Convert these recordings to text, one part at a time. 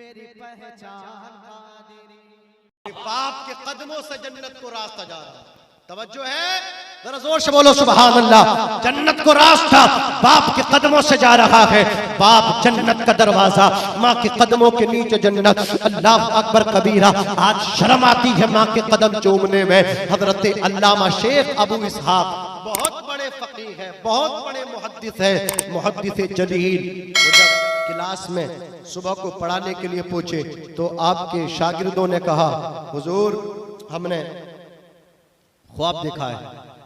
मेरी पहचान कादिरी। बाप के कदमों से जन्नत को रास्ता जा रहा है। तवज्जो है, जरा जोर से बोलो सुभान अल्लाह। जन्नत को रास्ता बाप के कदमों से जा रहा है। बाप जन्नत का दरवाजा, माँ के कदमों के नीचे जन्नत। अल्लाह अकबर कबीरा। आज शर्म आती है माँ के कदम चूमने में। हजरत अल्लामा शेख अबू इसहाक बहुत बड़े फकीह है, बहुत बड़े मुहद्दिस है, मुहद्दिस जलील। वो जब क्लास में सुबह को पढ़ाने के लिए पूछे तो आपके शागिर्दों ने कहा, हुजूर हमने ख्वाब देखा है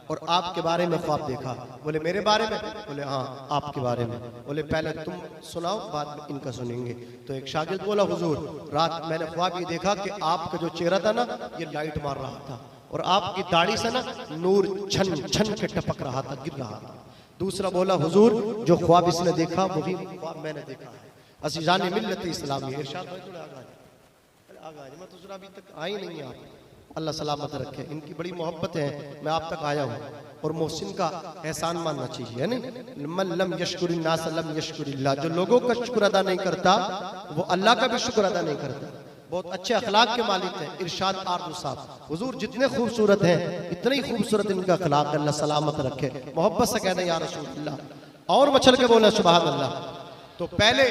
और आपके बारे में ख्वाब देखा। बोले मेरे बारे में? बोले हाँ आपके बारे में। बोले पहले तुम सुनाओ, बाद में इनका सुनेंगे। तो एक शागिर्द बोला, हुजूर रात मैंने ख्वाब ये देखा कि आपका जो चेहरा था ना ये लाइट मार रहा था और आपकी दाढ़ी से ना नूर छन छन के टपक रहा था, गिर रहा था। दूसरा बोला, हुजूर जो ख्वाब इसने देखा वही ख्वाब मैंने देखा है। अज़ीज़ान मिल्लत इस्लामी इरशाद मैं तो अभी तक आई नहीं आप, अल्लाह सलामत रखे। इनकी बड़ी मोहब्बत है, मैं आप तक आया हूँ। और मोहसिन का एहसान मानना चाहिए, है नहीं? मन लम यशकुरिन्नास लम यशकुरिल्लाह। जो लोगों का शुक्र अदा नहीं करता वो अल्लाह का भी शुक्र अदा नहीं करता। बहुत अच्छे अखलाक के मालिक हैं। इरशाद आरज़ू साहब, हुजूर जितने खूबसूरत हैं इतने ही खूबसूरत इनका अखलाक, अल्लाह सलामत रखे। मोहब्बत से कहते हैं या रसूल अल्लाह। और मचल के बोला सुभान अल्लाह। तो पहले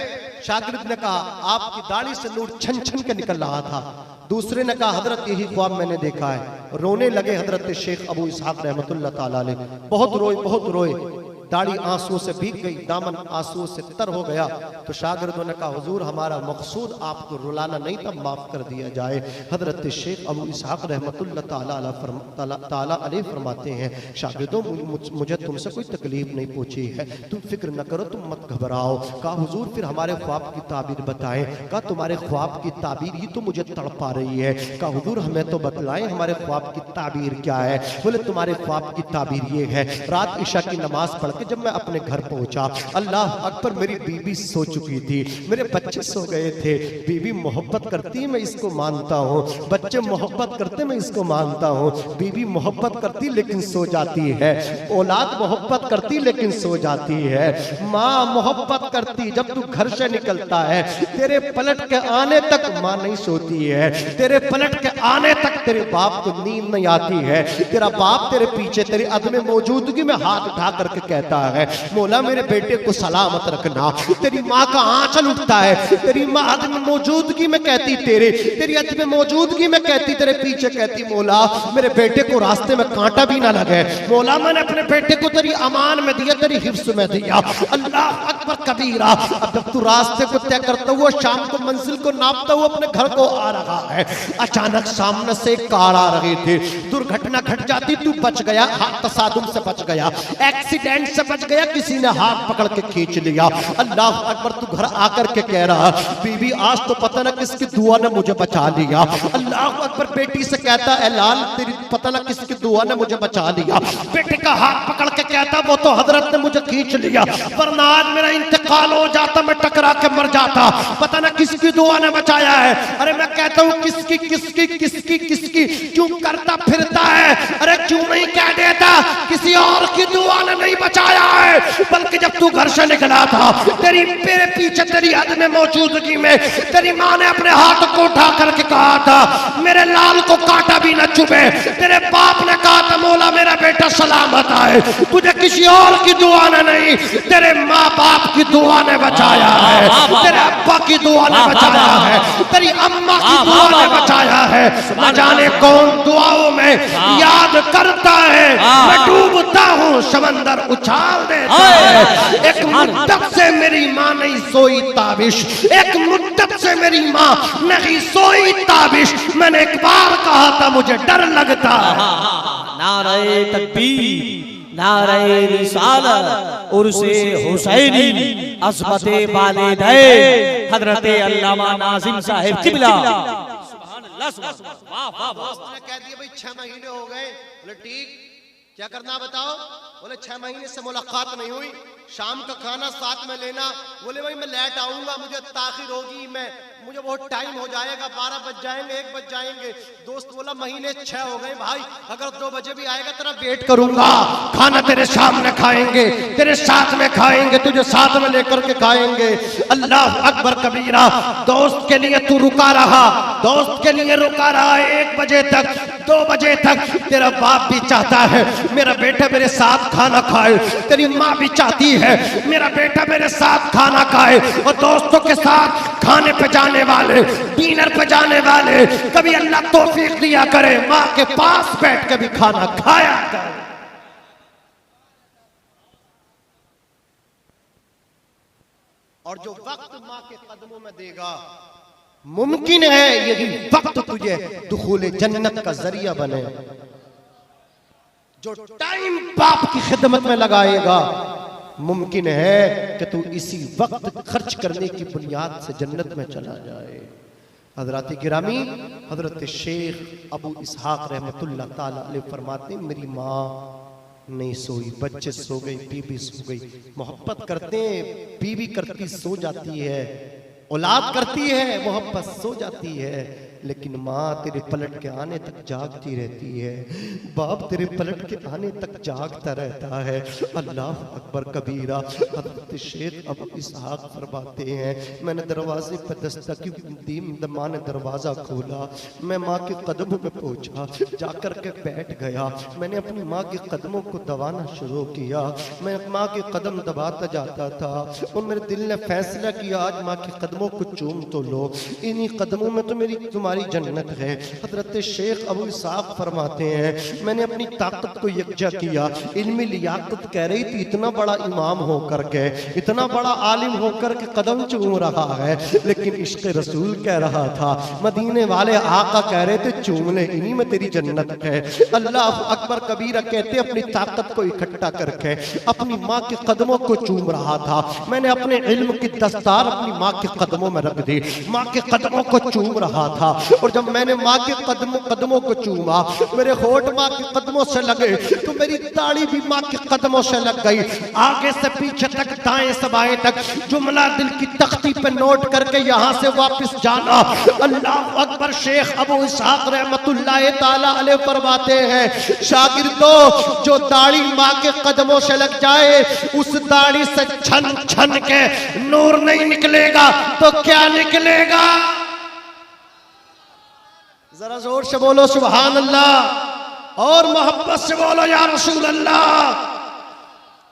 शागिर्द ने कहा आपकी दाढ़ी से नूर छन छन के निकल रहा था। दूसरे ने कहा हजरत यही ख्वाब मैंने देखा है। रोने लगे हजरत शेख अबू इसहाक रहमतुल्लाह ताला अलैह। बहुत रोए, बहुत रोए। दाढ़ी आंसुओं से भीग गई, दामन आंसुओं से तर हो गया। तो शागिर्दों ने कहा हुजूर हमारा मकसूद आपको रुलाना नहीं था, माफ कर दिया जाए। हजरत शेख अबू इसहाक रहमतुल्लाह ताला अलैह फरमाते हैं, शागिर्दों मुझे तुमसे कोई तकलीफ नहीं पहुंची है, तुम फिक्र न करो, तुम मत घबराओ। कहा हुजूर फिर हमारे ख्वाब की ताबीर बताएं। कहा तुम्हारे ख्वाब की ताबीर ही तो मुझे तड़पा रही है। कहा हुजूर हमें तो बतलाएं हमारे ख्वाब की ताबीर क्या है। बोले तुम्हारे ख्वाब की ताबीर ये है, रात इशा की नमाज पढ़ के जब मैं अपने घर पहुंचा, अल्लाह अकबर मेरी बीबी सो चुकी थी, मेरे बच्चे सो गए थे। बीबी मोहब्बत करती है मैं इसको मानता हूँ, बच्चे मोहब्बत करते मैं इसको मानता हूँ। बीबी मोहब्बत करती लेकिन सो जाती है, औलाद मोहब्बत करती लेकिन सो जाती है, माँ मोहब्बत करती। जब तू घर से निकलता है तेरे पलट के आने तक माँ नहीं सोती है, तेरे पलट के आने तक तेरे बाप को नींद नहीं आती है। तेरा बाप तेरे पीछे तेरी अदम मौजूदगी में हाथ उठा करके कहता है मौला मेरे बेटे को सलामत रखना। तेरी माँ का आंचल उठता है, तेरी माँ अदम मौजूदगी में कहती तेरी अदम मौजूदगी में कहती तेरे पीछे कहती मौला मेरे बेटे को रास्ते में कांटा भी ना लगे। मौला मैंने अपने बेटे को तेरी अमान में दिया, तेरी हिफ्ज में दिया। अल्लाह अकबर कबीरा। अब जब तू रास्ते को तय करता हुआ शाम को मंजिल को नापता हुआ अपने घर को आ रहा है, अचानक सामने से एक कार आ रही थी। दुर्घटना घट जाती, तू बच गया, हाथ तसादुम से बच गया, एक्सीडेंट से बच गया, किसी ने हाथ पकड़ के खींच लिया। अल्लाह अकबर। तू घर आकर के कह रहा बीबी आज तो पता ना किसकी दुआ ने मुझे बचा लिया। अल्लाह अकबर। बेटी से कहता है लाल तेरी पता ना किसकी दुआ ने मुझे बचा लिया। बेटे का हाथ पकड़ के कहता वो तो हजरत ने मुझे खींच लिया, वरना आज मेरा इंतकाल हो जाता, मैं टकरा के मर जाता, पता ना किसकी दुआ ने बचाया है। अरे मैं कहता हूँ किसकी किसकी किसकी किसकी क्यों करता फिरता है? अरे क्यों नहीं कह देता किसी और की दुआ ने नहीं बचाया है, बल्कि जब तू घर से निकला था तेरे पीछे तेरी हद में मौजूदगी में तेरी माँ ने अपने हाथ को उठा करके कहा था मेरे लाल को कांटा भी न चुभे। तेरे बाप ने कहा था मौला मेरा बेटा सलामत आए, तुझे किसी और की दुआ ने नहीं तेरे माँ बाप की दुआ ने बचाया है, तेरे अब्बा की दुआ ने बचाया है, तेरी अम्मा की दुआ ने बचाया है। न जाने कौन दुआओं में याद करता है, मैं डूबता हूँ समंदर उछाल देता है। एक मुद्दत से मेरी माँ नहीं सोई ताबिश, एक मुद्दत से मेरी माँ नहीं सोई ताबिश। मैंने एक बार कहा था मुझे डर लगता है। नारे तकबीर, नारे रिसालत, उर्से हुसैनी, अज़मते वालिदैन, हज़रते अल्लामा नाज़िम साहिब किबला। सुभान अल्लाह, वाह वाह वाह। उसने कह दिया भाई 6 महीने हो गए। बोले ठीक, क्या करना बताओ? बोले 6 महीने से मुलाकात नहीं हुई, शाम का खाना साथ में लेना। बोले भाई मैं लेट आऊंगा, मुझे ताखिर होगी, मुझे बहुत टाइम हो जाएगा, 12 बज जाएंगे, 1 बज जाएंगे। दोस्त बोला महीने 6 हो गए भाई, अगर 2 बजे भी आएगा तेरा वेट करूंगा, खाना तेरे सामने खाएंगे, तेरे साथ में खाएंगे, तुझे साथ में लेकर के खाएंगे। अल्लाह अकबर कबीरा। दोस्त के लिए तू रुका रहा, दोस्त के लिए रुका रहा 1 बजे तक, 2 बजे तक। तेरा बाप भी चाहता है मेरा बेटा मेरे साथ खाना खाए, तेरी माँ भी चाहती है मेरा बेटा मेरे साथ खाना खाए। और दोस्तों के साथ खाने पे जाने वाले, डिनर पे जाने वाले, कभी अल्लाह तौफीक दिया करे माँ के पास बैठ के भी खाना खाया करे। और जो वक्त माँ के कदमों में देगा, मुमकिन है यही वक्त तुझे दुखूले जन्नत का जरिया बने। जो टाइम बाप की खिदमत में लगाएगा, मुमकिन है कि तू इसी वक्त खर्च करने की बुनियाद से जन्नत में चला जाए। हजरत गिरामी, हजरत शेख अबू इसहाक रहमतुल्लाह ताला अलैह फरमाते, मेरी माँ नहीं सोई, बच्चे सो गई, बीवी सो गई। मोहब्बत करते हैं, बीवी करती सो जाती है, औलाद करती है, मोहब्बत सो जाती है, लेकिन माँ तेरे पलट के आने तक जागती रहती है, बाप तेरे पलट के आने तक जागता रहता है। अल्लाह अकबर कबीरा। हज़रत शेख अबू इसहाक फरमाते हैं, मैंने दरवाजे पर दस्तक दी, माँ ने दरवाज़ा खोला, मैं माँ के कदमों में पहुँचा, जाकर के बैठ गया। मैंने अपनी माँ के कदमों को दबाना शुरू किया, मैं माँ के कदम दबाता जाता था और मेरे दिल ने फैसला किया आज माँ के कदमों को चूम तो लो, इन्हीं कदमों में तो मेरी तुम्हारी जन्नत है। हजरत शेख अबू इसहाक फरमाते हैं, मैंने अपनी ताकत को यकजा किया। इल्मी लियाकत कह रही थी, इतना बड़ा इमाम होकर के, इतना बड़ा आलिम होकर के कदम चूम रहा है, लेकिन इश्क रसूल कह रहा था, मदीने वाले आका कह रहे थे चूम ले, इन्हीं में तेरी जन्नत है। अल्लाह अकबर कबीरा कहते अपनी ताकत को इकट्ठा करके अपनी माँ के कदमों को चूम रहा था। मैंने अपने इल्म की दस्तार अपनी माँ के कदमों में रख दी, माँ के कदमों को चूम रहा था। और जब मैंने माँ के कदमों को चूमा, मेरे होठ माँ के कदमों से लगे तो मेरी दाढ़ी भी माँ के कदमों से लग गई। आगे से पीछे तक, दाएं से बाएं तक, जुमला दिल की तख्ती पे नोट करके यहाँ से वापस जाना। अल्लाह अकबर। शेख अबू इसहाक रहमतुल्लाह ताला अलैह फरमाते हैं, शागिर्दों जो दाढ़ी माँ के कदमों से लग जाए, उस दाढ़ी से छन छन के नूर नहीं निकलेगा तो क्या निकलेगा? जरा जोर से बोलो सुभान अल्लाह, और मोहब्बत से बोलो या रसूल अल्लाह।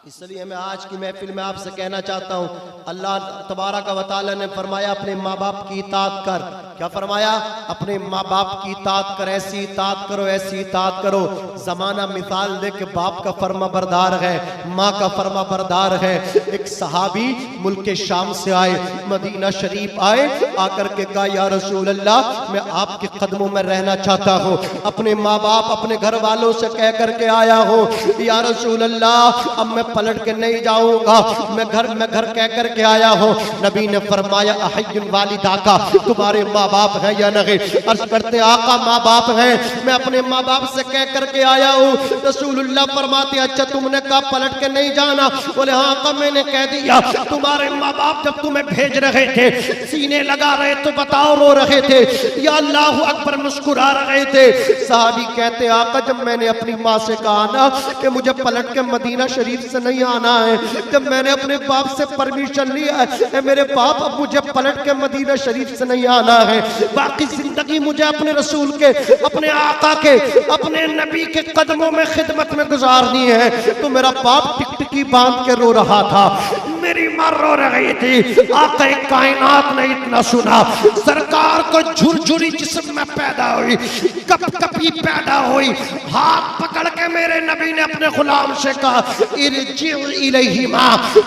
इसलिए मैं आज की महफिल में आपसे कहना चाहता हूँ, अल्लाह तबारक व तआला ने फरमाया अपने माँ बाप की इताअत कर। क्या फरमाया? अपने माँ बाप की इताअत कर, ऐसी इताअत करो, ऐसी इताअत करो। जमाना मिसाल दे के बाप का फर्मा बरदार है, माँ का फर्मा बरदार है। एक सहाबी मुल्क शाम से आए, मदीना शरीफ आए, आकर के कहा या रसूल अल्लाह, मैं आपके कदमों में रहना चाहता हूँ, अपने माँ बाप अपने घर वालों से कह करके आया हूँ, या रसूल अल्लाह अब मैं पलट के नहीं जाऊंगा, मैं घर कह करके आया हूँ। नबी ने फरमाया अहय्युन वालिदा का, तुम्हारे माँ बाप है या नहीं? अर्ज करते आका माँ बाप हैं, मैं अपने माँ बाप से कह करके आया हूँ। रसूलुल्लाह फरमाते अच्छा तुमने कहा पलट के नहीं जाना? बोले हाँ आका मैंने कह दिया। तुम्हारे माँ बाप जब तुम्हें भेज रहे थे, सीने लगा रहे तो बताओ रो रहे थे या अल्लाह अकबर मुस्कुरा रहे थे? साहबी कहते आका जब मैंने अपनी माँ से कहा ना कि मुझे पलट के मदीना शरीफ से नहीं आना है, जब मैंने अपने बाप से परमिशन लिया है मेरे बाप अब मुझे पलट के मदीना शरीफ से नहीं आना है, बाकी जिंदगी मुझे अपने रसूल के, अपने आका के, अपने नबी के कदमों में खिदमत में गुजारनी है, तो मेरा बाप टिकटिकी बांध के रो रहा था, मेरी माँ रो रही थी। आका कायनात ने इतना सुना, सरकार को झुरझुरी जिस्म में पैदा हुई, कपकपी पैदा हुई, हाथ पकड़ के मेरे नबी ने अपने गुलाम से कहा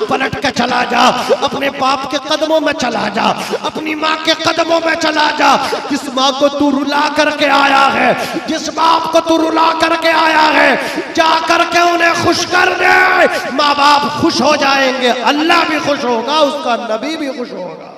पलट के चला जा, अपने बाप के कदमों में चला जा, अपनी माँ के कदमों में चला जा। जिस माँ को तू रुला करके आया है, जिस बाप को तू रुला करके आया है, जा करके उन्हें खुश कर दे। माँ बाप खुश हो जाएंगे, अल्लाह भी खुश होगा, उसका नबी भी खुश होगा।